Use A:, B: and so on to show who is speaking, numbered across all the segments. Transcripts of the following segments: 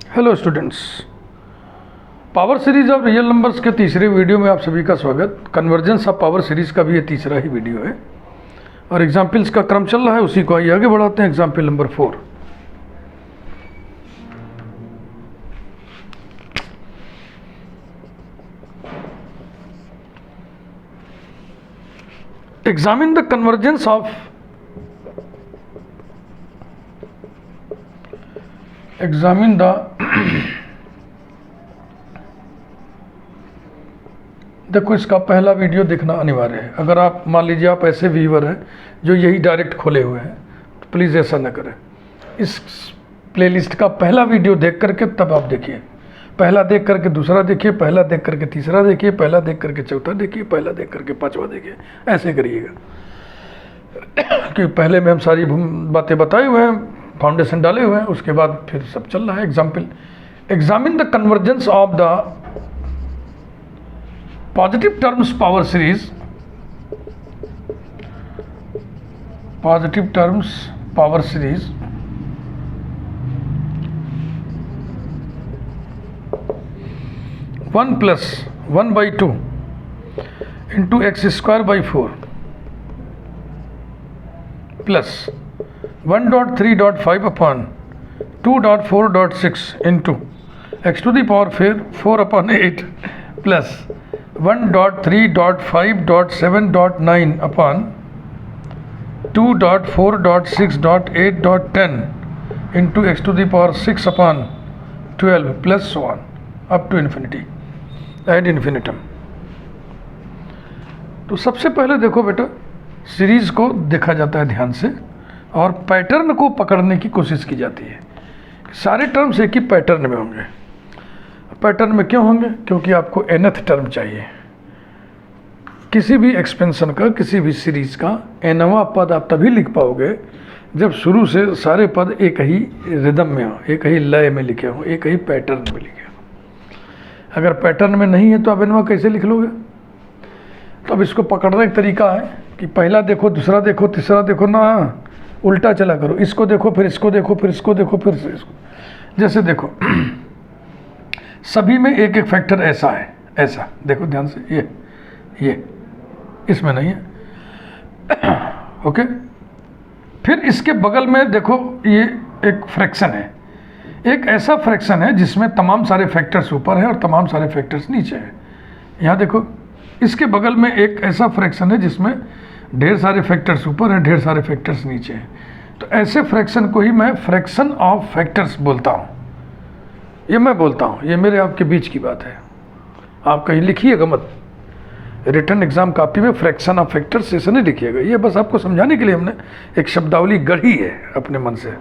A: Hello students, power series of real numbers के तीसरे video में आप सभी का स्वागत। कन्वर्जेंस ऑफ पावर सीरीज का भी ये तीसरा ही वीडियो है और एग्जाम्पल्स का क्रम चल रहा है, उसी को आइए आगे बढ़ाते हैं। Example number 4। Examine the convergence of देखो, इसका पहला वीडियो देखना अनिवार्य है। अगर आप मान लीजिए आप ऐसे व्यूअर हैं जो यही डायरेक्ट खोले हुए हैं तो प्लीज़ ऐसा न करें। इस प्लेलिस्ट का पहला वीडियो देख करके तब आप देखिए। पहला देख करके दूसरा देखिए, पहला देख करके तीसरा देखिए, पहला देख करके चौथा देखिए, पहला देख करके पांचवा देखिए। ऐसे करिएगा कि पहले में हम सारी बातें बताए हुए हैं, फाउंडेशन डाले हुए हैं, उसके बाद फिर सब चल रहा है। Example, examine the convergence of the positive terms power series, positive terms power series 1 plus 1 by 2 into x square by 4 plus 1.3.5 upon 2.4.6 into x to the power 4 upon 8 plus 1.3.5.7.9 upon 2.4.6.8.10 into x to the power 6 upon 12 plus so on up to infinity ad infinitum। तो सबसे पहले देखो बेटा, series को देखा जाता है ध्यान से और पैटर्न को पकड़ने की कोशिश की जाती है। सारे टर्म्स एक ही पैटर्न में होंगे। पैटर्न में क्यों होंगे? क्योंकि आपको nth टर्म चाहिए। किसी भी एक्सपेंशन का, किसी भी सीरीज का nवां पद आप तभी लिख पाओगे जब शुरू से सारे पद एक ही रिदम में हो, एक ही लय में लिखे हो, एक ही पैटर्न में लिखे हो। अगर पैटर्न में नहीं है तो आप nवां कैसे लिख लोगे? तो अब इसको पकड़ने का तरीका है कि पहला देखो, दूसरा देखो, तीसरा देखो ना, उल्टा चला करो। इसको देखो, फिर इसको देखो, फिर इसको देखो, फिर इसको। जैसे देखो सभी में एक एक फैक्टर ऐसा है, ऐसा देखो ध्यान से, ये इसमें नहीं है। ओके, फिर इसके बगल में देखो, ये एक फ्रैक्शन है। एक ऐसा फ्रैक्शन है जिसमें तमाम सारे फैक्टर्स ऊपर है और तमाम सारे फैक्टर्स नीचे हैं। यहाँ देखो, इसके बगल में एक ऐसा फ्रैक्शन है जिसमें ढेर सारे फैक्टर्स ऊपर हैं, ढेर सारे फैक्टर्स नीचे हैं। तो ऐसे फ्रैक्शन को ही मैं फ्रैक्शन ऑफ फैक्टर्स बोलता हूँ। ये मैं बोलता हूँ, ये मेरे आपके बीच की बात है। आप कहीं लिखिएगा मत, रिटर्न एग्जाम कॉपी में फ्रैक्शन ऑफ फैक्टर्स ऐसे नहीं लिखिएगा। ये बस आपको समझाने के लिए हमने एक शब्दावली गढ़ी है अपने मन से।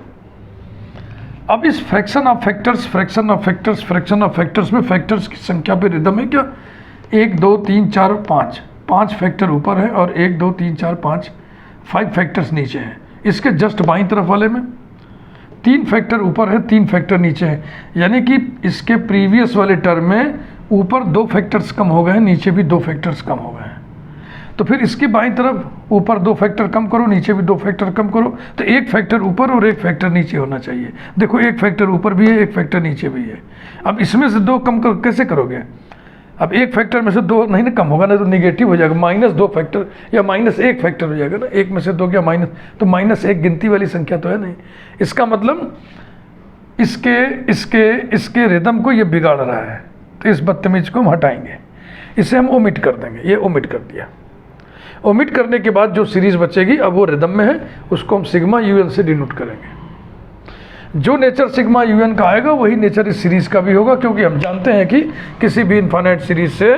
A: अब इस fraction of factors, fraction of factors, fraction of factors में फैक्टर्स की संख्या पे रिदम है क्या? 1 2 3 4 5, 5 फैक्टर ऊपर है और 1 2 3 4 5 फैक्टर्स नीचे हैं। इसके जस्ट बाईं तरफ वाले में 3 फैक्टर ऊपर है, 3 फैक्टर नीचे हैं। यानी कि इसके प्रीवियस वाले टर्म में ऊपर 2 फैक्टर्स कम हो गए हैं, नीचे भी 2 फैक्टर्स कम हो गए हैं। तो फिर इसकी बाईं तरफ ऊपर 2 फैक्टर कम करो, नीचे भी 2 फैक्टर कम करो, तो 1 फैक्टर ऊपर और 1 फैक्टर नीचे होना चाहिए। देखो, 1 फैक्टर ऊपर भी है, 1 फैक्टर नीचे भी है। अब इसमें से 2 कम कैसे करोगे? अब 1 फैक्टर में से 2 नहीं ना कम होगा, ना तो निगेटिव हो जाएगा, -2 फैक्टर या -1 फैक्टर हो जाएगा ना। 1 में से 2 क्या माइनस, तो -1 गिनती वाली संख्या तो है नहीं। इसका मतलब इसके रिदम को ये बिगाड़ रहा है, तो इस बदतमीज को हम हटाएंगे, इसे हम ओमिट कर देंगे। ये ओमिट कर दिया। ओमिट करने के बाद जो सीरीज बचेगी, अब वो रिदम में है, उसको हम सिग्मा UN से डिनोट करेंगे। जो नेचर सिग्मा UN का आएगा वही नेचर इस सीरीज का भी होगा, क्योंकि हम जानते हैं कि किसी भी इनफाइनाइट सीरीज से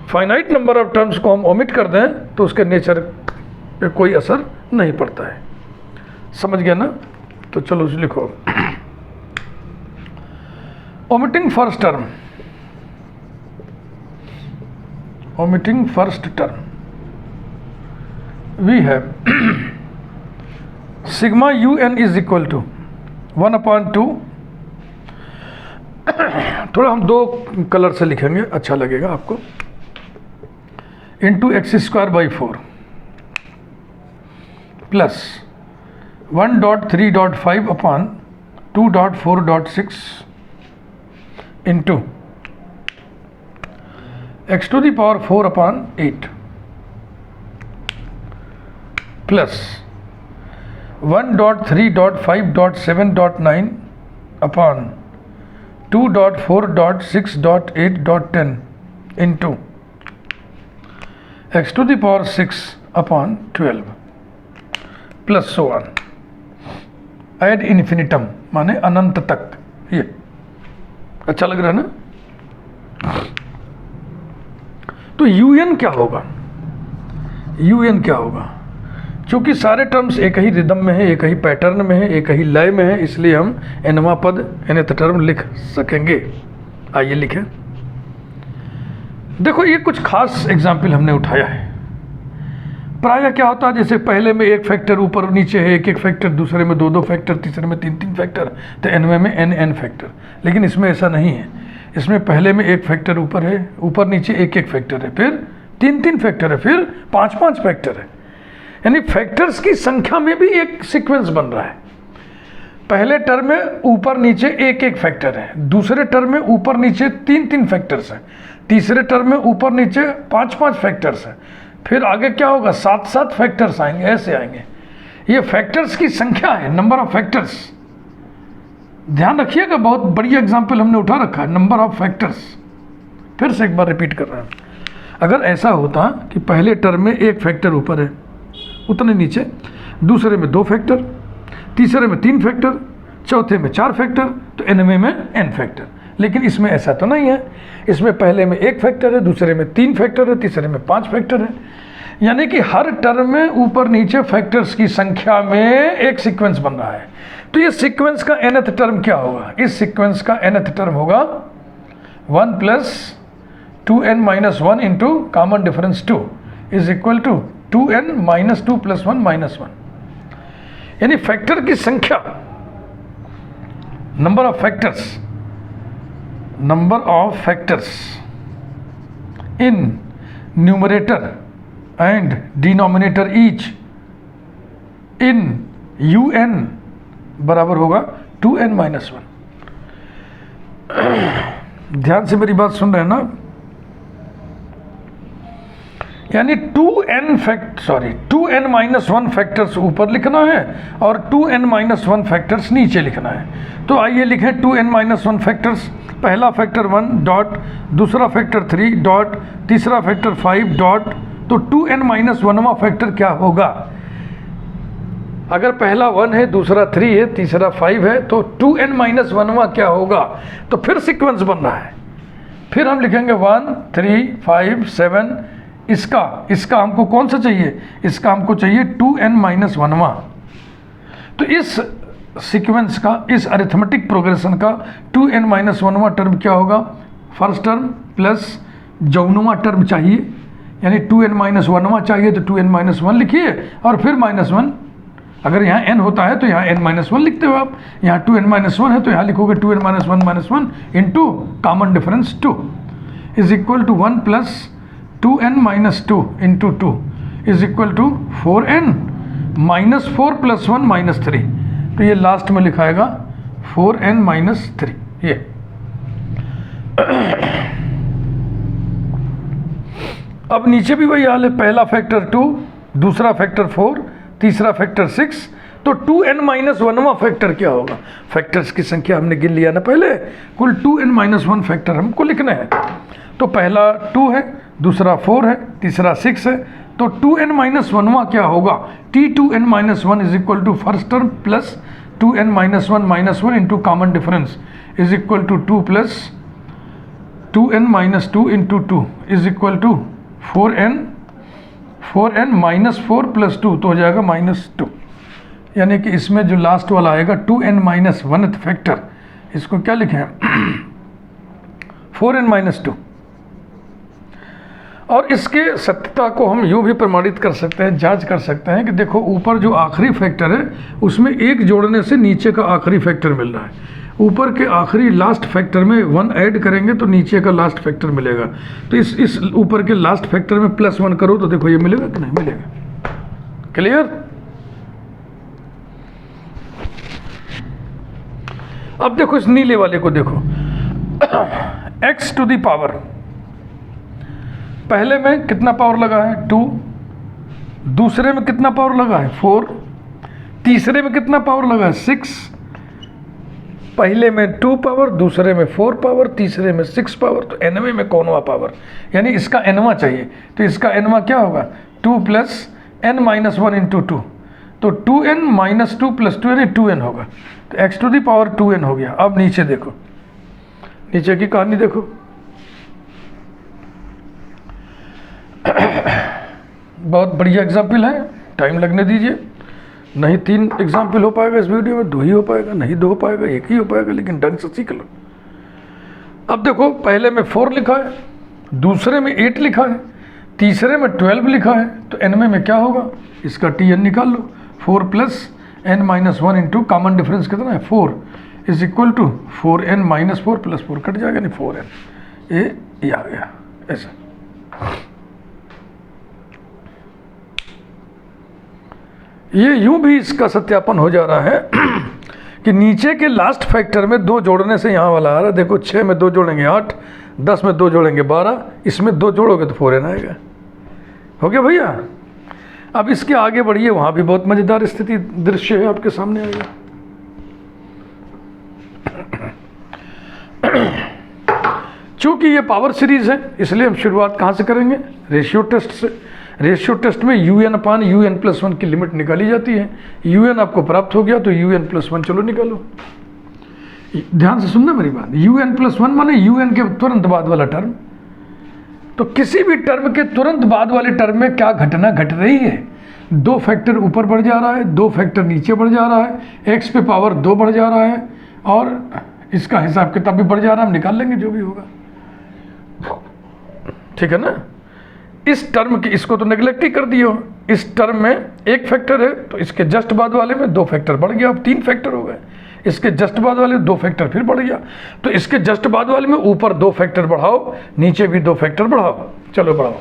A: फाइनाइट नंबर ऑफ टर्म्स को हम ओमिट कर दें तो उसके नेचर पे कोई असर नहीं पड़ता है। समझ गया ना? तो चलो लिखो, omitting first term, omitting first term, we have sigma UN is equal to 1/2। थोड़ा हम 2 कलर से लिखेंगे, अच्छा लगेगा आपको। Into x² / 4 plus 1.3.5 upon 2.4.6 into x to the power 4/8 plus 1.3.5.7.9 upon 2.4.6.8.10 into x to the power 6/12 plus so on ad infinitum माने अनंत तक। ये अच्छा लग रहा है ना। तो un क्या होगा, un क्या होगा, क्योंकि सारे टर्म्स एक ही रिदम में है, एक ही पैटर्न में है, एक ही लय में है, इसलिए हम nवां पद nth टर्म लिख सकेंगे। आइए लिखें। देखो ये कुछ खास एग्जाम्पल हमने उठाया है। प्रायः क्या होता है, जैसे पहले में एक फैक्टर ऊपर नीचे है, एक एक फैक्टर, दूसरे में दो दो फैक्टर, तीसरे में तीन तीन फैक्टर, तो nवें में n फैक्टर। लेकिन इसमें ऐसा नहीं है। इसमें पहले में एक फैक्टर ऊपर है, ऊपर नीचे एक एक फैक्टर है, फिर तीन तीन फैक्टर है, फिर पांच पांच फैक्टर है। यानी फैक्टर्स की संख्या में भी एक सीक्वेंस बन रहा है। पहले टर्म में ऊपर नीचे एक एक फैक्टर है, दूसरे टर्म में ऊपर नीचे तीन तीन फैक्टर्स हैं, तीसरे टर्म में ऊपर नीचे पांच पांच फैक्टर्स हैं, फिर आगे क्या होगा, सात सात फैक्टर्स आएंगे, ऐसे आएंगे। ये फैक्टर्स की संख्या है, नंबर ऑफ फैक्टर्स। ध्यान रखिएगा, बहुत बड़ी एग्जांपल हमने उठा रखा है, नंबर ऑफ फैक्टर्स। फिर से एक बार रिपीट कर रहा हूँ। अगर ऐसा होता कि पहले टर्म में एक फैक्टर ऊपर है, उतने नीचे, दूसरे में दो फैक्टर, तीसरे में तीन फैक्टर, चौथे में चार फैक्टर, तो nवें में n फैक्टर। लेकिन इसमें ऐसा तो नहीं है। इसमें पहले में एक फैक्टर है, दूसरे में तीन फैक्टर है, तीसरे में पांच फैक्टर है। यानी कि हर टर्म में ऊपर नीचे फैक्टर्स की संख्या में एक सीक्वेंस बन रहा है। तो ये सीक्वेंस का nth टर्म क्या होगा, इस सीक्वेंस का nth टर्म होगा 1 + 2n - 1 into common difference 2 is equal to 2n - 2 + 1 - 1। यानी फैक्टर की संख्या, number of factors in numerator and denominator each in un बराबर होगा 2n - 1। ध्यान से मेरी बात सुन रहे हैं ना। यानी 2n - 1 फैक्टर्स ऊपर लिखना है और 2n - 1 फैक्टर्स नीचे लिखना है। तो आइए लिखें 2n - 1 फैक्टर्स। पहला फैक्टर 1 डॉट, दूसरा फैक्टर 3 डॉट, तीसरा फैक्टर 5 डॉट। तो 2n - 1वां फैक्टर क्या होगा, अगर पहला 1 है, दूसरा 3 है, तीसरा 5 है, तो 2n - 1वां क्या होगा। तो फिर सीक्वेंस बन रहा है। फिर हम लिखेंगे 1 3 5 7। इसका हमको कौन सा चाहिए, इसका हमको चाहिए 2n - 1वां। तो इस सीक्वेंस का, इस अरिथमेटिक प्रोग्रेशन का 2n - 1वां टर्म क्या होगा, फर्स्ट टर्म प्लस जौनवां टर्म चाहिए। यानी 2n - 1वां चाहिए तो 2n - 1 लिखिए और फिर -1। अगर यहाँ n होता है तो यहाँ n - 1 लिखते हो आप। यहाँ 2n - 1 है तो यहाँ लिखोगे 2n - 1 into common difference 2 is equal to 1 + 2n - 2 into 2 is equal to 4n - 4 + 1 - 3। तो ये लास्ट में लिखाएगा 4n - 3। ये अब नीचे भी वही हाल है। पहला फैक्टर 2, दूसरा फैक्टर 4, तीसरा फैक्टर 6। तो 2n - 1वां फैक्टर क्या होगा, फैक्टर्स की संख्या हमने गिन लिया ना पहले, कुल 2n - 1 फैक्टर हमको लिखने हैं। तो पहला 2 है, दूसरा 4 है, तीसरा 6 है। तो 2n - 1वां क्या होगा, T2n - 1 is equal to first term plus 2n - 1 into common difference is equal to 2 + 2n - 2 into 2 is equal to 4n - 4 + 2 तो हो जाएगा -2। यानी कि इसमें जो लास्ट वाला आएगा 2n - 1th फैक्टर, इसको क्या लिखें 4n - 2। और इसके सत्यता को हम यूँ भी प्रमाणित कर सकते हैं, जांच कर सकते हैं कि देखो ऊपर जो आखिरी फैक्टर है उसमें एक जोड़ने से नीचे का आखिरी फैक्टर मिल रहा है। ऊपर के आखिरी लास्ट फैक्टर में 1 ऐड करेंगे तो नीचे का लास्ट फैक्टर मिलेगा। तो इस ऊपर के लास्ट फैक्टर में +1 करो तो देखो ये मिलेगा कि नहीं मिलेगा। क्लियर। अब देखो इस नीले वाले को देखो, एक्स टू दी पावर, पहले में कितना पावर लगा है 2, दूसरे में कितना पावर लगा है 4, तीसरे में कितना पावर लगा है 6, पहले में 2 पावर, दूसरे में 4 पावर, तीसरे में 6 पावर, तो एनवे में कौनवा पावर, यानी इसका एनवा चाहिए। तो इसका एनवा क्या होगा 2 प्लस n माइनस 1 इंटू 2, तो 2n माइनस 2 प्लस 2 यानी 2n होगा। तो x to the power 2n हो गया। अब नीचे देखो, नीचे की कहानी देखो, बहुत बढ़िया एग्जाम्पल है, टाइम लगने दीजिए। नहीं 3 एग्जाम्पल हो पाएगा इस वीडियो में, 2 ही हो पाएगा, नहीं 2 हो पाएगा, 1 ही हो पाएगा, लेकिन ढंग से सीख लो। अब देखो, पहले में 4 लिखा है, दूसरे में 8 लिखा है, तीसरे में 12 लिखा है, तो एनवे में क्या होगा, इसका tn निकाल लो। 4 plus n minus 1 into common difference कितना है 4 is equal to 4n minus 4 plus 4 cut जाएगा, नहीं 4n, ये आ गया ऐसा। ये यूं भी इसका सत्यापन हो जा रहा है कि नीचे के लास्ट फैक्टर में 2 जोड़ने से यहाँ वाला आ रहा है। देखो 6 में 2 जोड़ेंगे 8, 10 में 2 जोड़ेंगे 12, इसमें 2 जोड़ोगे तो 4n आएगा। हो गया भैया। अब इसके आगे बढ़िए, वहाँ भी बहुत मज़ेदार स्थिति दृश्य है आपके सामने आएगा। चूँकि ये पावर सीरीज है, इसलिए हम शुरुआत कहाँ से करेंगे, रेशियो टेस्ट से। रेशियो टेस्ट में un अपान un प्लस 1 की लिमिट निकाली जाती है। un आपको प्राप्त हो गया तो un प्लस 1 चलो निकालो। ध्यान से सुनना मेरी बात, un प्लस 1 माने un के तुरंत बाद वाला टर्म। तो किसी भी टर्म के तुरंत बाद वाले टर्म में क्या घटना घट रही है, 2 फैक्टर ऊपर बढ़ जा रहा है, 2 फैक्टर नीचे बढ़ जा रहा है, x पे पावर 2 बढ़ जा रहा है, और इसका हिसाब किताब भी बढ़ जा रहा है, हम निकाल लेंगे जो भी होगा, ठीक है ना। इस टर्म की, इसको तो नेग्लेक्ट ही कर दियो, इस टर्म में 1 फैक्टर है तो इसके जस्ट बाद वाले में 2 फैक्टर बढ़ गया, अब 3 फैक्टर हो गए। इसके जस्ट बाद वाले 2 फैक्टर फिर बढ़ गया, तो इसके जस्ट बाद वाले में ऊपर 2 फैक्टर बढ़ाओ, नीचे भी 2 फैक्टर बढ़ाओ, चलो बढ़ाओ।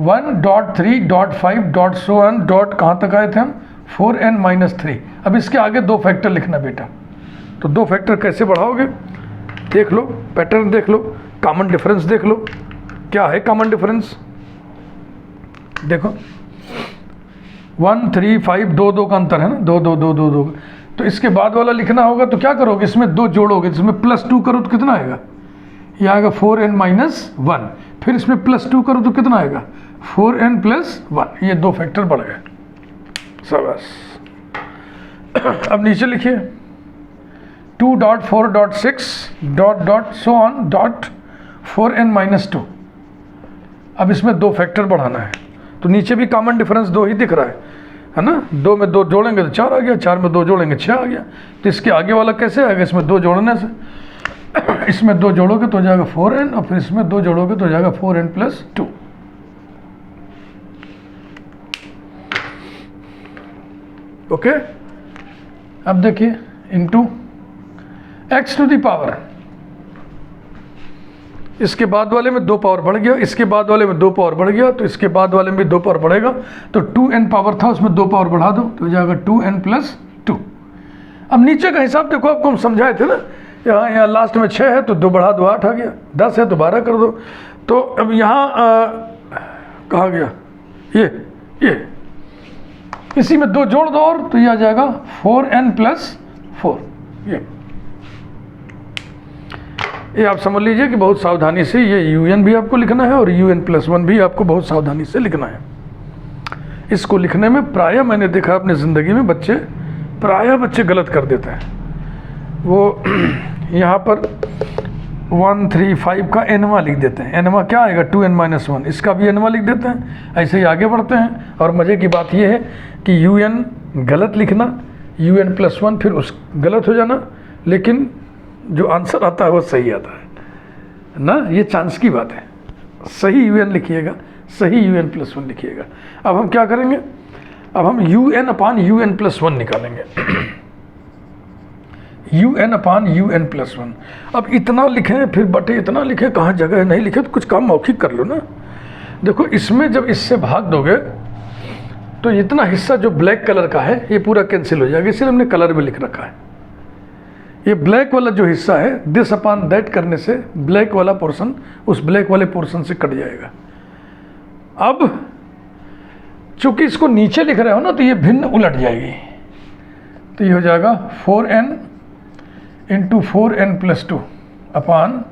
A: 1.3.5. so on डॉट कहाँ तक आए थे हम 4n माइनस 3। अब इसके आगे 2 फैक्टर लिखना बेटा, तो 2 फैक्टर कैसे बढ़ाओगे, देख लो, पैटर्न देख लो, कॉमन डिफरेंस देख लो। क्या है कॉमन डिफरेंस, देखो 1 3 5 2 2 का अंतर है ना, 2 2 2 2 2, तो इसके बाद वाला लिखना होगा तो क्या करोगे, इसमें 2 जोड़ोगे, इसमें प्लस 2 करो तो कितना आएगा, ये आएगा 4n माइनस 1, फिर इसमें प्लस 2 करो तो कितना आएगा 4n प्लस 1, ये 2 फैक्टर बढ़ गए, शाबाश। अब नीचे लिखिए 2.4.6 dot so on dot 4n minus 2। अब इसमें 2 फैक्टर बढ़ाना है, तो नीचे भी कॉमन डिफरेंस 2 ही दिख रहा है ना, 2 में 2 जोड़ेंगे तो 4 आ गया, 4 में 2 जोड़ेंगे 6 आ गया। तो इसके आगे वाला कैसे आएगा, इसमें 2 जोड़ने से, इसमें 2 जोड़ोगे तो हो जाएगा 4n, और फिर इसमें 2 जोड़ोगे तो हो जाएगा 4n प्लस 2। ओके, अब देखिए into x to the power, इसके बाद वाले में 2 पावर बढ़ गया, इसके बाद वाले में 2 पावर बढ़ गया, तो इसके बाद वाले में भी 2 पावर बढ़ेगा, तो 2n पावर था उसमें 2 पावर बढ़ा दो तो हो जाएगा 2n प्लस 2। अब नीचे का हिसाब देखो, आपको हम समझाए थे ना, यहाँ लास्ट में 6 है तो 2 बढ़ा दो 8 आ गया, 10 है तो 12 कर दो। तो अब यहाँ कहाँ गया ये इसी में 2 जोड़ दो और, तो ये आ जाएगा 4n प्लस 4। ये आप समझ लीजिए कि बहुत सावधानी से ये un भी आपको लिखना है और un प्लस 1 भी आपको बहुत सावधानी से लिखना है। इसको लिखने में प्रायः मैंने देखा अपने ज़िंदगी में बच्चे गलत कर देते हैं। वो यहाँ पर 1 3 5 का एनवा लिख देते हैं, एनवा क्या आएगा 2n माइनस 1, इसका भी एनवा लिख देते हैं, ऐसे ही आगे बढ़ते हैं। और मज़े की बात यह है कि un गलत लिखना, un प्लस 1 फिर उस गलत हो जाना, लेकिन जो आंसर आता है वो सही आता है ना, ये चांस की बात है। सही un लिखिएगा, सही un प्लस 1 लिखिएगा। अब हम क्या करेंगे, अब हम un अपान un प्लस 1 निकालेंगे। un अपान un प्लस 1, अब इतना लिखें फिर बटे इतना लिखें, कहाँ जगह है, नहीं लिखे तो कुछ काम मौखिक कर लो ना। देखो इसमें जब इससे भाग दोगे तो इतना हिस्सा जो ब्लैक कलर का है ये पूरा कैंसिल हो जाएगा, इसलिए हमने कलर में लिख रखा है। ये ब्लैक वाला जो हिस्सा है दिस अपॉन दैट करने से ब्लैक वाला पोर्शन उस ब्लैक वाले पोर्शन से कट जाएगा। अब चूंकि इसको नीचे लिख रहे हो ना तो ये भिन्न उलट जाएगी, तो ये हो जाएगा 4n into 4n+2 upon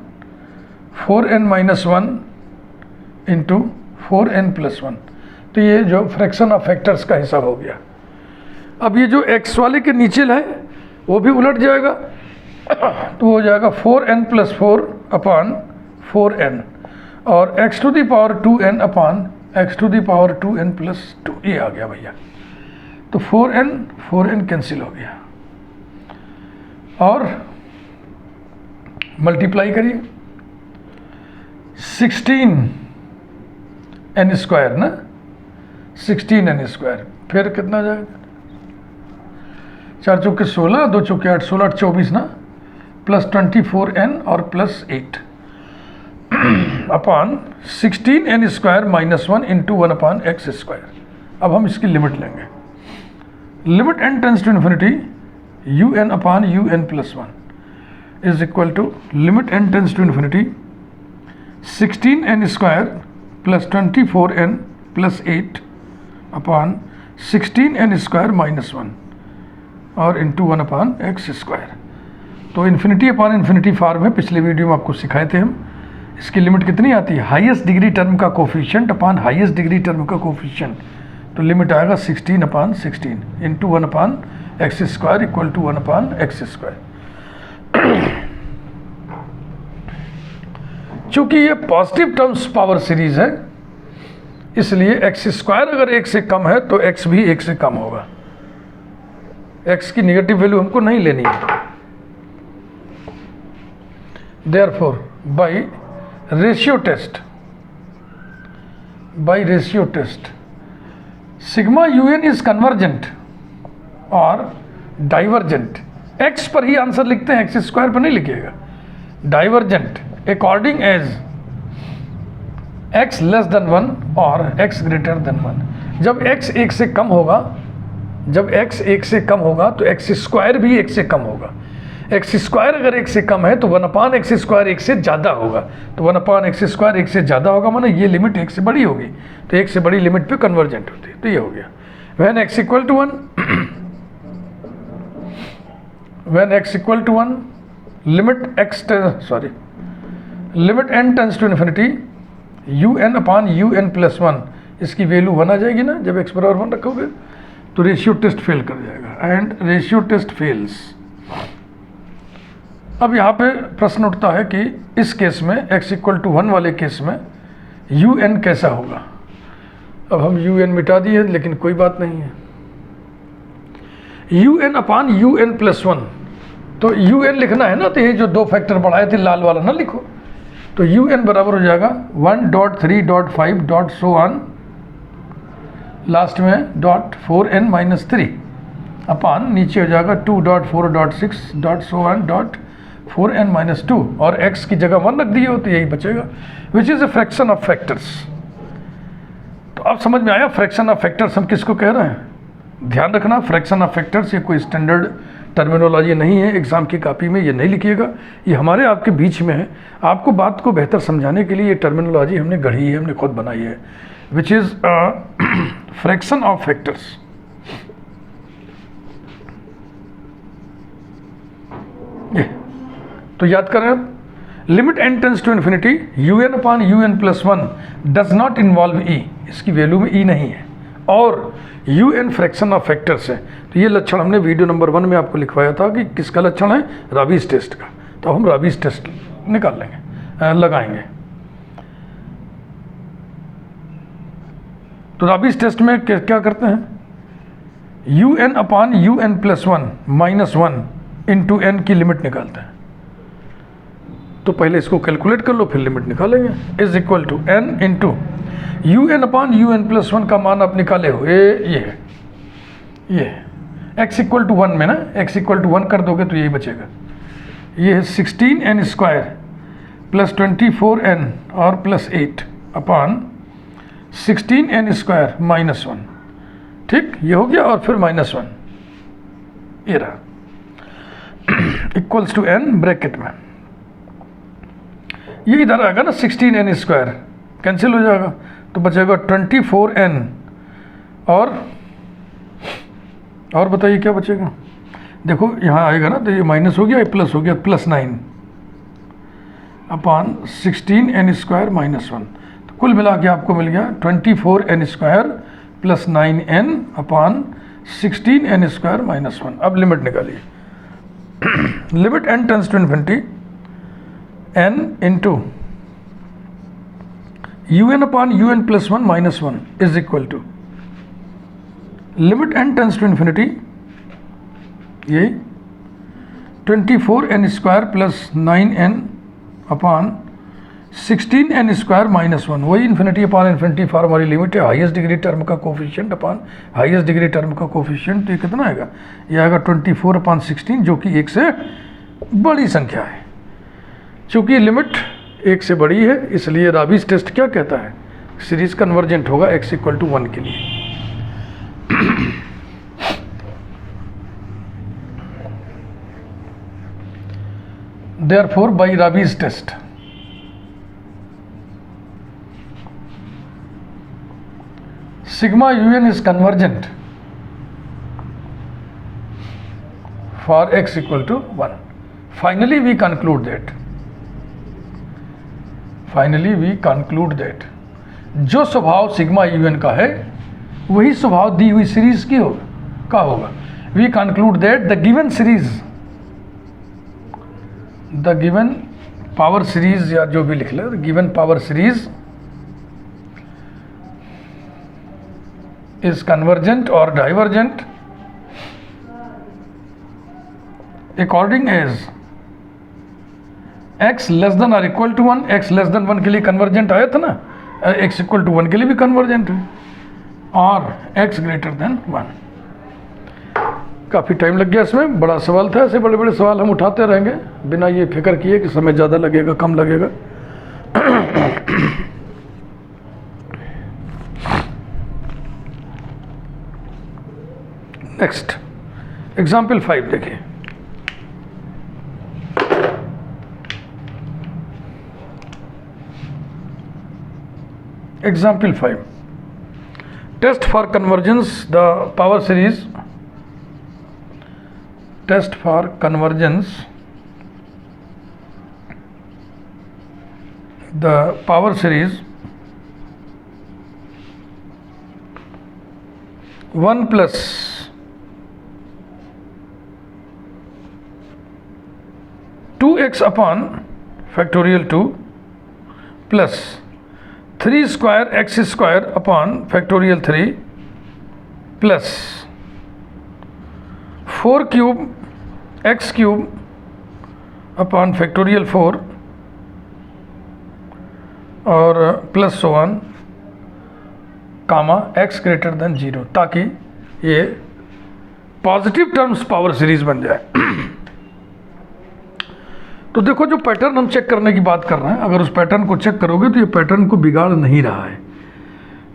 A: 4n-1 into 4n+1। तो ये जो फ्रैक्शन ऑफ फैक्टर्स का हिसाब हो गया। अब ये जो x वाले के नीचे है वो भी उलट जाएगा, तो हो जाएगा 4n+4 अपॉन 4n और x⁴2n अपॉन x⁴2n+2 ये आ गया भैया। तो 4n कैंसिल हो गया और मल्टीप्लाई करिए 16n² ना, 16n², फिर कितना जाएगा 4 चौके 16, 2 चौके 8, 16 8 24 ना, प्लस 24n और plus 8 upon 16n² - 1 into 1 upon x²। अब हम इसकी लिमिट लेंगे। Limit n tends to infinity un upon un+1 is equal to limit n tends to infinity 16n² plus 24n plus 8 upon 16n² - 1 और into 1 upon x²। तो infinity upon infinity form है, पिछले video में आपको सिखाए थे हम। इसकी लिमिट कितनी आती है, हाईएस्ट डिग्री टर्म का coefficient upon highest degree term का कोफिशिएंट, तो लिमिट आएगा 16 upon 16 into 1 upon x² equal to 1 upon x²। चूंकि ये पॉजिटिव टर्म्स पावर सीरीज है इसलिए x² अगर 1 से कम है तो x भी 1 से कम होगा। x की निगेटिव वैल्यू हमको नहीं लेनी है। Therefore, by ratio test, sigma un is convergent और डाइवर्जेंट। x पर ही आंसर लिखते हैं, x² पर नहीं लिखिएगा। Divergent according as x less than 1 और x ग्रेटर देन 1। जब x 1 से कम होगा, जब x 1 से कम होगा तो x² भी 1 से कम होगा। x² अगर 1 से कम है तो 1 अपॉन x² 1 से ज़्यादा होगा, तो 1 अपॉन x² 1 से ज़्यादा होगा माना ये लिमिट 1 से बड़ी होगी, तो 1 से बड़ी लिमिट पे कन्वर्जेंट होती है। तो ये हो गया when x equal to 1 when x equal to 1 limit n tends to infinity un upon un+1 इसकी वैल्यू 1 आ जाएगी ना, जब x बराबर 1 रखोगे तो रेशियो टेस्ट फेल कर जाएगा एंड रेशियो टेस्ट फेल्स। अब यहाँ पे प्रश्न उठता है कि इस केस में x इक्वल टू 1 वाले केस में un कैसा होगा। अब हम un मिटा दिए लेकिन कोई बात नहीं है। un अपॉन un+1, तो un लिखना है ना, तो ये जो दो फैक्टर बढ़ाए थे लाल वाला ना लिखो, तो un बराबर हो जाएगा 1.3.5 सो ऑन, लास्ट में .4n-3 अपॉन नीचे हो जाएगा 2.4.6 सो ऑन .4n-2 और x की जगह 1 रख दिए हो तो यही बचेगा, which is a fraction of factors. तो अब समझ में आया फ्रैक्शन ऑफ फैक्टर्स हम किसको कह रहे हैं। ध्यान रखना फ्रैक्शन ऑफ फैक्टर्स ये कोई स्टैंडर्ड टर्मिनोलॉजी नहीं है, एग्जाम की कॉपी में ये नहीं लिखिएगा, ये हमारे आपके बीच में है। आपको बात को बेहतर समझाने के लिए ये टर्मिनोलॉजी हमने गढ़ी है, हमने खुद बनाई है, which is fraction of factors. तो याद करें आप, limit n tends to infinity un upon un+1 does not involve e, इसकी वैल्यू में e नहीं है, और un फ्रैक्शन ऑफ फैक्टर्स है। तो ये लक्षण हमने वीडियो नंबर 1 में आपको लिखवाया था कि किसका लक्षण है, राबीज टेस्ट का। तो हम राबीज टेस्ट निकाल लेंगे, लगाएंगे। तो राबीज टेस्ट में क्या करते हैं, un upon un+1 -1 into n की लिमिट निकालते हैं। तो पहले इसको कैलकुलेट कर लो फिर लिमिट निकालेंगे। Is equal to n into un upon un+1 का मान आप निकाले हो, ये x इक्वल टू 1 में ना, x इक्वल टू 1 कर दोगे तो यही बचेगा। ये है 16n² प्लस 24n और प्लस 8 अपॉन 16n² -1, ठीक, ये हो गया, और फिर -1 ये रहा। इक्वल्स टू n ब्रैकेट में, ये इधर आएगा ना 16n स्क्वायर, कैंसिल हो जाएगा तो बचेगा 24n, और बताइए क्या बचेगा। देखो यहाँ आएगा ना तो ये माइनस हो गया, ये प्लस हो गया, +9 अपॉन 16n स्क्वायर -1, तो कुल मिला के आपको मिल गया 24n square plus 9n upon 16n square -1। अब लिमिट निकालिए, limit n tends to infinity n into un upon un plus 1 -1 is equal to limit n tends to infinity ये 24n square plus 9n upon 16n square -1, वही infinity upon infinity for हमारी limit है, highest degree term का coefficient upon highest degree term का coefficient, तो ये कितना आएगा, ये आएगा 24 अपॉन 16, जो कि 1 से बड़ी संख्या है। चूँकि लिमिट 1 से बड़ी है इसलिए राबीज टेस्ट क्या कहता है, सीरीज कन्वर्जेंट होगा x इक्वल टू 1 के लिए। Therefore, by Rabi's test, sigma un is convergent for x equal to 1. Finally, we conclude that जो स्वभाव सिग्मा un का है वही स्वभाव दी हुई सीरीज की का होगा। We conclude that the given power series या जो भी लिख ले, given power series is convergent or divergent according as x less than or equal to 1, x less than 1 के लिए कन्वर्जेंट आया था ना, x इक्वल टू 1 के लिए भी कन्वर्जेंट है, और x ग्रेटर देन 1। काफ़ी टाइम लग गया इसमें, बड़ा सवाल था, ऐसे बड़े बड़े सवाल हम उठाते रहेंगे बिना ये फिक्र किए कि समय ज़्यादा लगेगा कम लगेगा। नेक्स्ट एग्जाम्पल 5 देखिए। Example 5, test for convergence the power series, test for convergence the power series 1 plus 2x upon factorial 2 plus 3 square x square upon factorial 3 plus 4 cube x cube upon factorial 4 और plus so on comma x greater than 0, ताकि ये positive terms power series बन जाए। तो देखो जो pattern हम check करने की बात कर रहे हैं, अगर उस पैटर्न को चेक करोगे तो ये पैटर्न को बिगाड़ नहीं रहा है।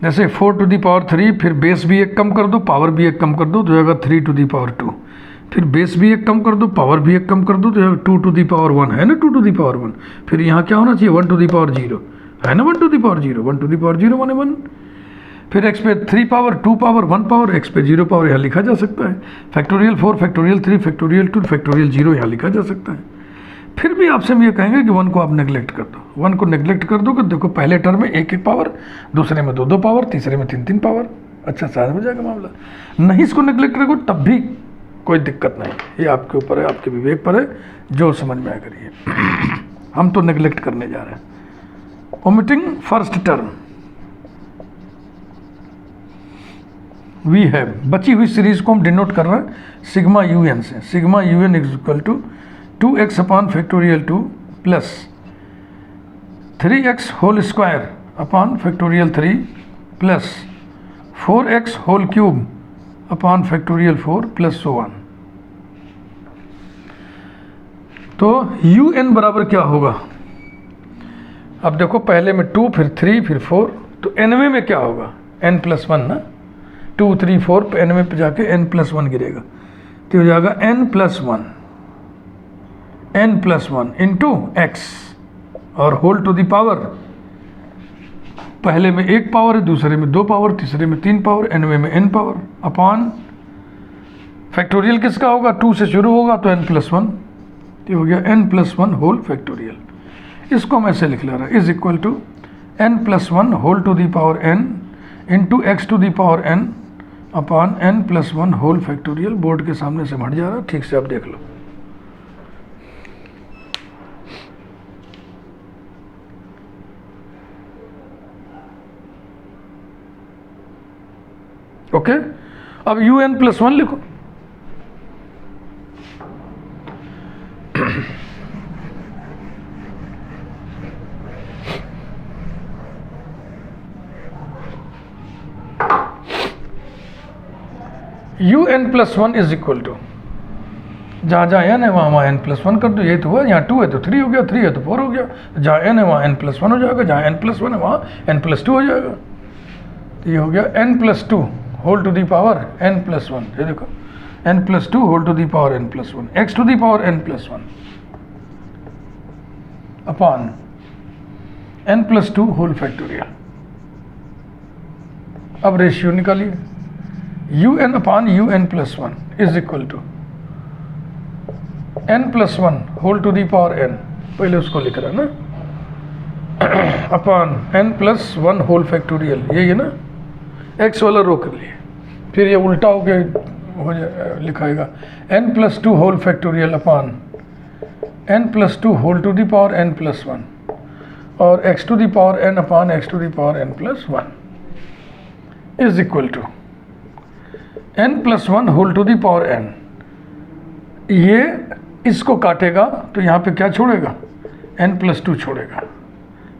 A: जैसे 4 टू दी पावर 3, फिर बेस भी एक कम कर दो, पावर भी एक कम कर दो, तो जाएगा 3 टू दी पावर 2, फिर बेस भी एक कम कर दो, पावर भी एक कम कर दो, तो जाएगा 2 टू दी पावर 1 है ना, 2 टू दी पावर 1। फिर यहाँ क्या होना चाहिए, 1 टू दी पावर 0 है ना, 1 to the power 0, 1 to the power 0 माने 1। फिर x पे 3 पावर 2 पावर 1 पावर, x पे 0 पावर यहाँ लिखा जा सकता है। फैक्टोरियल 4 फैक्टोरियल 3 फैक्टोरियल 2 फैक्टोरियल 0 यहाँ लिखा जा सकता है। फिर भी आपसे हम ये कहेंगे कि 1 को आप नेग्लेक्ट कर दो, 1 को नेग्लेक्ट कर दो कि देखो पहले टर्म में 1 पावर, दूसरे में 2 पावर, तीसरे में 3 पावर, अच्छा साथ हो जाएगा मामला। नहीं इसको नेग्लेक्ट करोगे तब भी कोई दिक्कत नहीं, ये आपके ऊपर है, आपके विवेक पर है, जो समझ में आया करिए। हम तो नेग्लेक्ट करने जा रहे हैं। Omitting first term we have, बची हुई सीरीज को हम डिनोट कर रहे हैं सिग्मा un से। Sigma un is equal to 2x upon factorial 2 plus 3x whole square upon factorial 3 plus 4x whole cube upon factorial 4 plus so on. तो un बराबर क्या होगा, अब देखो पहले में 2 फिर 3 फिर 4, तो nवें में क्या होगा, n प्लस 1 ना, 2 3 4 nवें पे जाके n प्लस 1 गिरेगा, तो हो जाएगा n plus 1 n plus one into x और होल टू द पावर, पहले में एक पावर है, दूसरे में दो पावर, तीसरे में तीन पावर, nवें में n पावर अपॉन फैक्टोरियल किसका होगा, 2 से शुरू होगा तो n प्लस वन, ये हो गया n plus one whole factorial. इसको हम ऐसे लिख ले रहा है is equal to n plus one whole to the power n into x to the power n upon n plus one whole factorial. Board के सामने से हट जा रहा है, ठीक से आप देख लो। ओके अब यू एन प्लस वन लिखो। U n plus one is equal to, जहाँ जहाँ एन है वहाँ एन प्लस वन कर दो, ये तो हुआ, यहाँ 2 है तो 3 हो गया, 3 है तो 4 हो गया, जहाँ एन है वहाँ एन प्लस वन हो जाएगा, जहाँ एन प्लस वन है वहाँ एन प्लस टू हो जाएगा। तो ये हो गया n plus two whole to the power n plus one, ये देखो n plus two whole to the power n plus one, x to the power n plus one upon n plus two whole factorial. अब ratio निकालिए, u n upon u n plus one is equal to n plus one whole to the power n, पहले उसको लिख रहा है ना, upon n plus one whole factorial, यही है ना, एक्स वाला रो कर लिए, फिर ये उल्टा हो गया लिखाएगा n plus two whole factorial upon n plus two whole to the power n plus one और x to the power n upon x to the power n plus one is equal to n plus one whole to the power n. ये इसको काटेगा तो यहाँ पे क्या छोड़ेगा, N plus to छोड़ेगा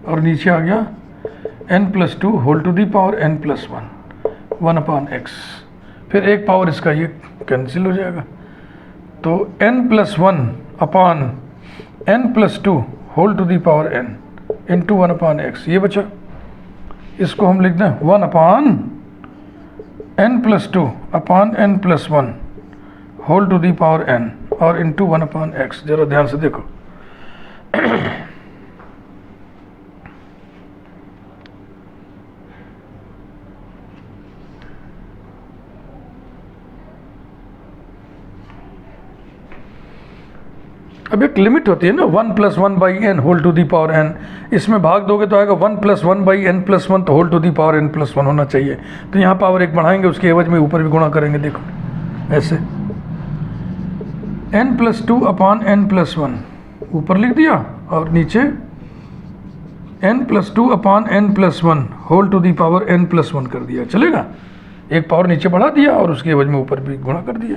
A: और नीचे आ गया n plus two whole to the power n plus one, one upon x, फिर एक पावर इसका ये कैंसिल हो जाएगा, तो n plus one upon n plus two whole to the power n into one upon x, ये बचा। इसको हम लिख दें one upon n plus two upon n plus one whole to the power n और इंटू वन अपॉन एक्स। जरा ध्यान से देखो, अब एक लिमिट होती है ना, 1 plus one by n whole to the power n, इसमें भाग दोगे तो आएगा 1 plus one by n plus one, तो whole to the power n plus one होना चाहिए। तो यहाँ पावर एक बढ़ाएंगे, उसके एवज में ऊपर भी गुणा करेंगे, देखो ऐसे n plus two upon n plus one ऊपर लिख दिया और नीचे n plus two upon n plus one whole to the power n plus one कर दिया, चलेगा। एक पावर नीचे बढ़ा दिया और उसके एवज में ऊपर भी गुणा कर दिया,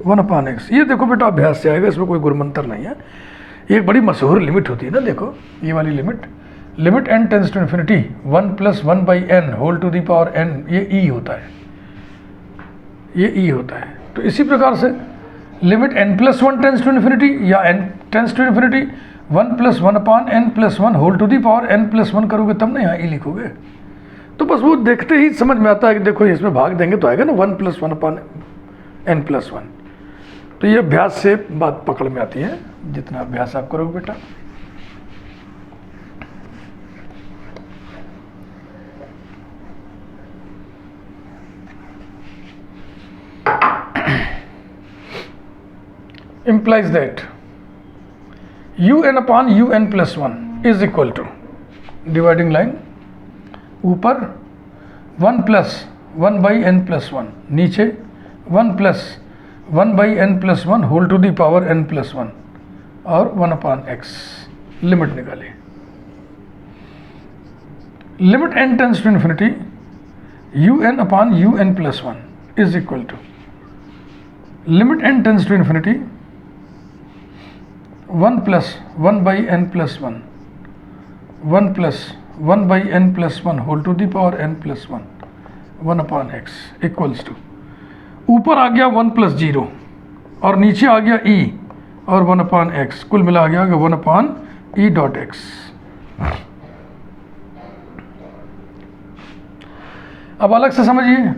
A: वन अपॉन एक्स। ये देखो बेटा अभ्यास से आएगा, इसमें कोई गुरमंत्र नहीं है। ये एक बड़ी मशहूर लिमिट होती है ना, देखो ये वाली limit, limit n tends to infinity 1 plus one by n whole to the power n, ये ई होता है, ये ई होता है। तो इसी प्रकार से limit n plus one tends to infinity या n tends to infinity 1 plus one upon n plus one whole to the power n plus one करोगे तब ना यहाँ ई लिखोगे। तो बस वो देखते ही समझ में आता है कि देखो इसमें भाग देंगे तो आएगा ना 1 plus one upon n plus one. तो ये अभ्यास से बात पकड़ में आती है, जितना अभ्यास आप करोगे बेटा। implies that un upon un plus 1 is equal to, dividing line ऊपर 1 plus one by n plus one, नीचे 1 plus one by n plus one whole to the power n plus one और 1 अपॉन एक्स। लिमिट निकालिए, limit n tends to infinity u n upon u n plus one is equal to limit n tends to infinity 1 plus one by n plus one, 1 plus one by n plus one whole to the power n plus one, 1 upon x equals to, ऊपर आ गया 1 plus zero और नीचे आ गया ई और 1 upon x, कुल मिला आ गया 1 अपॉन ई डॉट एक्स। अब अलग से समझिए,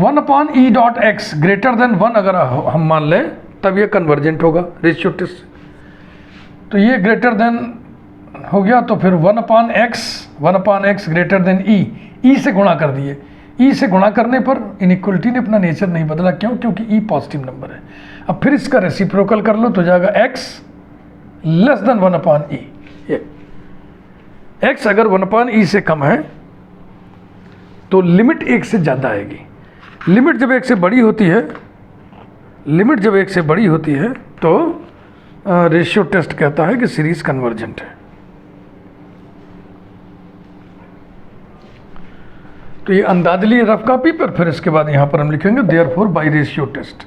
A: 1 upon E dot x greater than 1 अगर हम मान लें तब ये कन्वर्जेंट होगा रेशियो टेस्ट। तो ये ग्रेटर देन हो गया, तो फिर 1/x ग्रेटर देन ई से गुणा कर दिए। ई से गुणा करने पर इनइक्वलिटी ने अपना नेचर नहीं बदला। क्यों? क्योंकि ई पॉजिटिव नंबर है। अब फिर इसका रेसिप्रोकल कर लो तो जाएगा x less than 1/e। x अगर 1/e से कम है तो लिमिट 1 से ज़्यादा आएगी। लिमिट जब 1 से बड़ी होती है, लिमिट जब 1 से बड़ी होती है तो रेशियो टेस्ट कहता है कि सीरीज कन्वर्जेंट है। तो ये अंदाज लिए रफ कॉपी पर, फिर इसके बाद यहाँ पर हम लिखेंगे therefore by ratio test,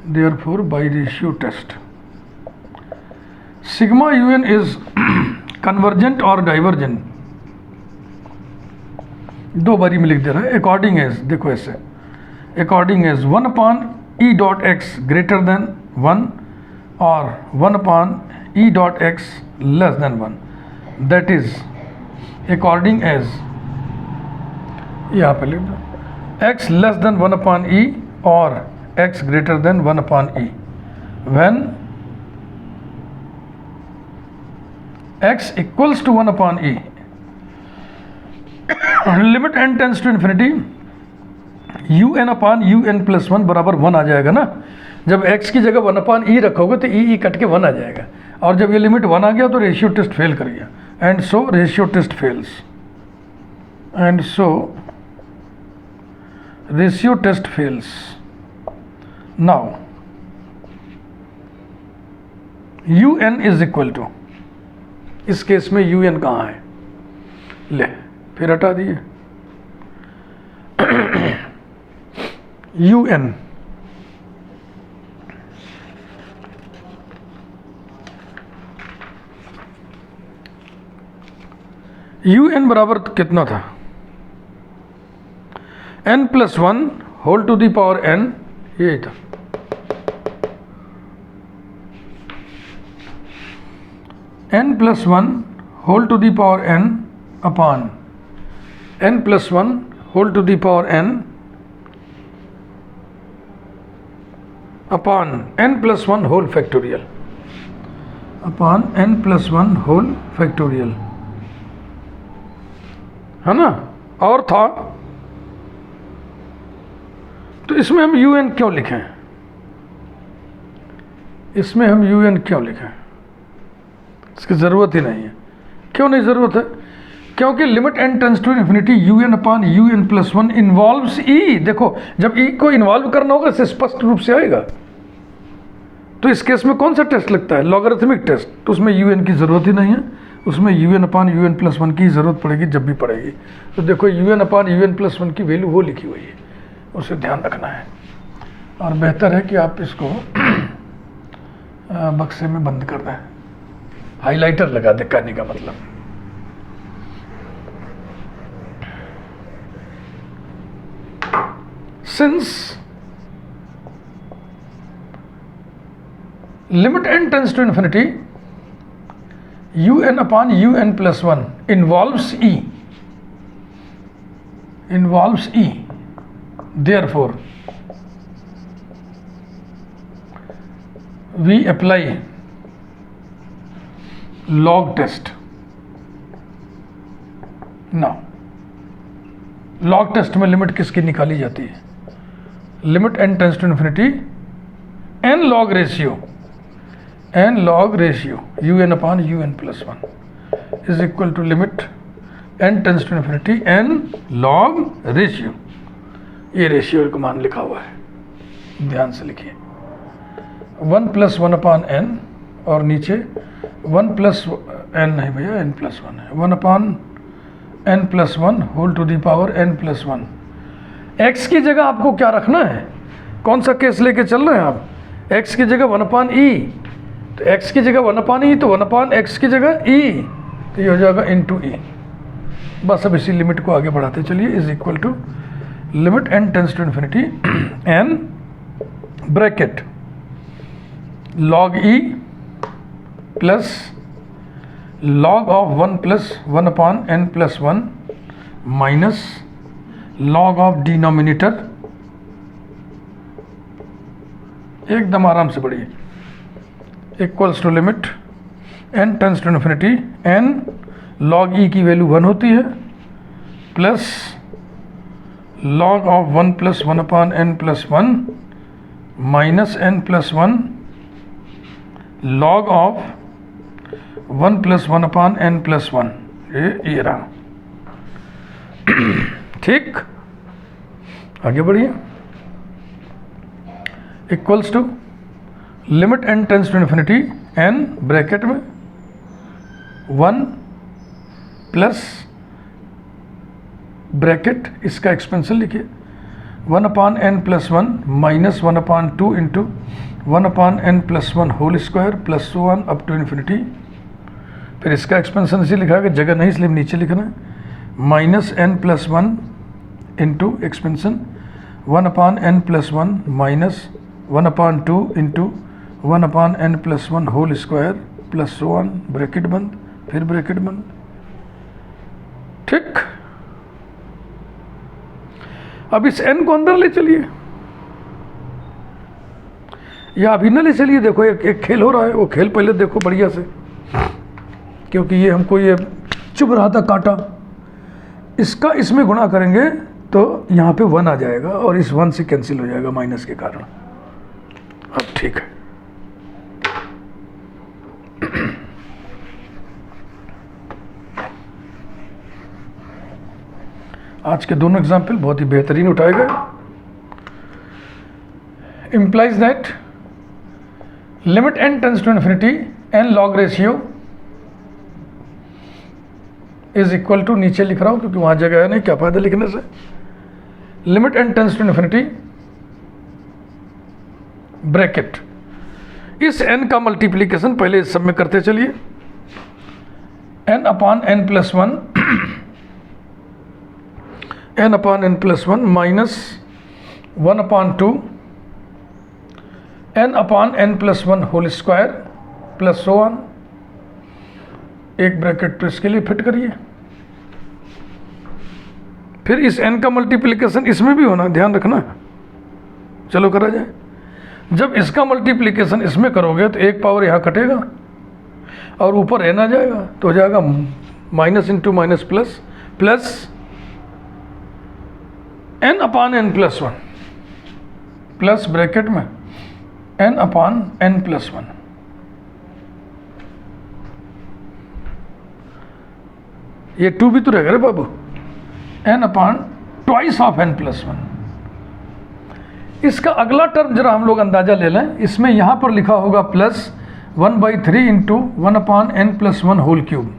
A: therefore by ratio test sigma UN is convergent और डाइवर्जेंट। दो बारी में लिख दे रहा है। अकॉर्डिंग एज, देखो ऐसे, according as 1/e.x greater than 1 और 1/e.x less than 1, that is according as, यहाँ पे लिख दो x लेस देन 1/e और x greater than 1/e when x equals to 1/e। Limit n tends to infinity un/un+1 बराबर 1 आ जाएगा ना। जब x की जगह 1/e रखोगे तो e कट के 1 आ जाएगा, और जब ये लिमिट 1 आ गया तो रेशियो टेस्ट फेल कर गया। And so ratio test fails, and so ratio test fails. Now un is equal to, इस केस में un कहाँ है? ले फिर हटा दिए। un बराबर कितना था? n+1 whole to the power n, ये था। n+1 whole to the power n upon n+1 whole to the power n upon n+1 whole factorial, upon n+1 whole factorial, है ना। और था, तो इसमें हम un क्यों लिखें? इसमें हम un क्यों लिखें? इसकी ज़रूरत ही नहीं है। क्यों नहीं ज़रूरत है? क्योंकि limit n tends to infinity un/un+1 involves e। देखो जब e को इन्वॉल्व करना होगा इससे स्पष्ट रूप से आएगा। तो इस केस में कौन सा टेस्ट लगता है? Logarithmic test. तो उसमें un की ज़रूरत ही नहीं है, उसमें un/un+1 की ज़रूरत पड़ेगी जब भी पड़ेगी। तो देखो un/un+1 की वैल्यू वो लिखी हुई है, उसे ध्यान रखना है। और बेहतर है कि आप इसको बक्से में बंद कर दें, हाइलाइटर लगा दे, कहने का मतलब। Since limit n tends to infinity un/un+1 involves e, therefore we apply log test. now log test में लिमिट किसकी निकाली जाती है? Limit n tends to infinity n log ratio un/un+1 is equal to limit n tends to infinity n log ratio. ये ratio का मान लिखा हुआ है, ध्यान से लिखिए। 1+1/n और नीचे 1+n नहीं भैया, n+1 है। 1/n+1 whole to the power n+1। x की जगह आपको क्या रखना है? कौन सा केस लेके चल रहे हैं आप? x की जगह 1/e, तो x की जगह 1/e, तो 1/x की जगह e, तो ये हो जाएगा *e। बस अब इसी लिमिट को आगे बढ़ाते चलिए। Is equal to limit n tends to infinity n bracket log e plus log of 1+1/n+1 minus log of denominator एकदम आराम से बढ़िए। Equals to limit n tends to infinity n log e की value 1 होती है plus log of 1 plus 1 upon n plus 1 minus n plus 1 log of 1 plus 1 upon n plus 1, ये रहा। ठीक, आगे बढ़िए। Equals to limit n tends to infinity n bracket में 1 plus bracket इसका एक्सपेंशन लिखिए 1 upon n plus 1 minus 1 upon 2 into 1 upon n plus 1 whole square plus 1 up to infinity. फिर इसका एक्सपेंशन इसे लिखा है, जगह नहीं इसलिए नीचे लिखना है, minus n plus 1 into expansion 1 upon n plus 1 minus 1 upon 2 into 1 upon n plus 1 whole square plus 1 bracket बंद, फिर ब्रैकेट बंद। ठीक, अब इस n को अंदर ले चलिए या अभी न ले चलिए। देखो एक खेल हो रहा है, वो खेल पहले देखो बढ़िया से, क्योंकि ये हमको ये चुभ रहा था कांटा। इसका इसमें गुणा करेंगे तो यहाँ पे 1 आ जाएगा और इस 1 से कैंसिल हो जाएगा माइनस के कारण। अब ठीक है, आज के दोनों एग्जाम्पल बहुत ही बेहतरीन उठाए गए। implies that limit n tends to infinity n log ratio is equal to, नीचे लिख रहा हूं क्योंकि वहां जगह है नहीं, क्या फायदा लिखने से। Limit n tends to infinity bracket, इस n का मल्टीप्लीकेशन पहले इस सब में करते चलिए, n upon n plus 1 n upon n plus 1 minus 1 upon 2 n upon n plus 1 whole square plus 1, एक ब्रैकेट तो इसके लिए फिट करिए। फिर इस n का मल्टीप्लिकेशन इसमें भी होना, ध्यान रखना। चलो करा जाए। जब इसका मल्टीप्लिकेशन इसमें करोगे तो एक पावर यहाँ कटेगा और ऊपर n आ जाएगा, तो हो जाएगा minus into minus plus plus n upon n plus 1 plus bracket में n अपॉन n प्लस 1। ये 2 भी तो रहेगा रे बाबू, n upon twice of n plus 1। इसका अगला टर्म जरा हम लोग अंदाजा ले लें। इसमें यहाँ पर लिखा होगा plus 1/3 into 1 upon n plus 1 whole cube,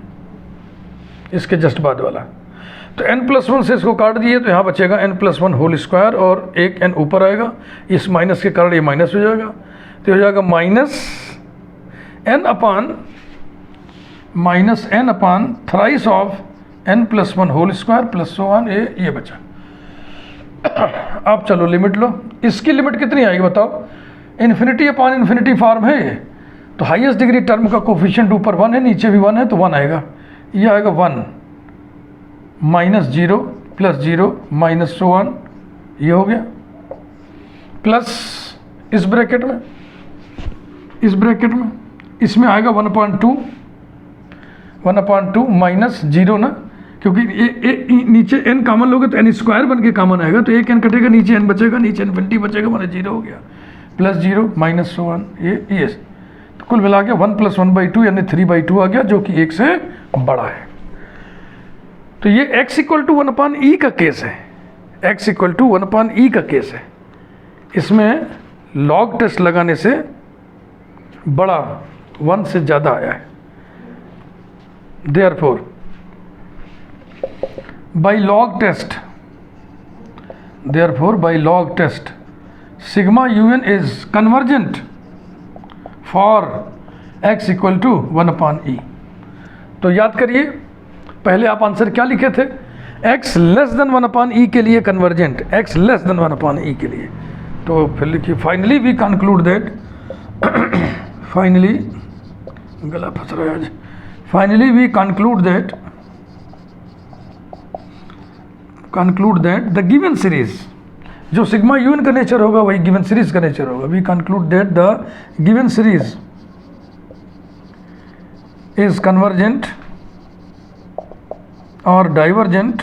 A: इसके जस्ट बाद वाला। तो n प्लस 1 से इसको काट दिए तो यहाँ बचेगा n प्लस 1 होल स्क्वायर और एक n ऊपर आएगा, इस माइनस के कारण ये माइनस हो जाएगा, तो हो जाएगा minus n upon thrice of n plus 1 whole square plus 1, ये बचा। अब चलो लिमिट लो, इसकी लिमिट कितनी आएगी बताओ। इन्फिनिटी अपॉन इन्फिनिटी फॉर्म है ये, तो हाईएस्ट डिग्री टर्म का कोफिशिएंट ऊपर 1 है, नीचे भी 1 है, तो 1 आएगा। ये आएगा 1 माइनस 0 प्लस 0 माइनस 1, ये हो गया। प्लस इस ब्रैकेट में इसमें आएगा 1/2 माइनस 0 ना, क्योंकि ये नीचे n कॉमन लोगे तो n स्क्वायर बन के कॉमन आएगा, तो एक n कटेगा, नीचे n बचेगा, नीचे इन्फिनिटी बचेगा, माने 0 हो गया, प्लस 0 माइनस 1, ये तो कुल मिला के 1 प्लस 1/2 यानी 3/2 आ गया, जो कि 1 से बड़ा है। तो ये x इक्वल टू 1/e का केस है, x इक्वल टू 1/e का केस है। इसमें लॉग टेस्ट लगाने से बड़ा 1 से ज़्यादा आया है। Therefore by log test sigma un is convergent for x equal to 1/e। तो याद करिए पहले आप आंसर क्या लिखे थे, x लेस देन 1/e के लिए convergent, x less than 1/e के लिए। तो फिर लिखिए finally we conclude that, finally गला फंस रहा है आज, finally we conclude that the given series जो सिग्मा यू का नेचर होगा वही गिवन सीरीज का नेचर होगा। We conclude that the given series is convergent और divergent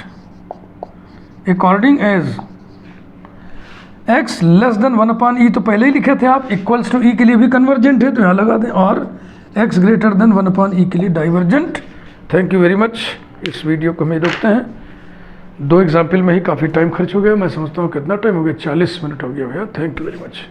A: according as x less than 1/e, तो पहले ही लिखे थे आप, इक्वल्स टू e के लिए भी कन्वर्जेंट है तो यहाँ लगा दें, और x ग्रेटर देन 1/e के लिए divergent. Thank you very much. इस वीडियो को हम रोकते हैं, 2 एग्जाम्पल में ही काफ़ी टाइम खर्च हो गया। मैं समझता हूँ कितना टाइम हो गया, 40 मिनट हो गया भैया। Thank you very much.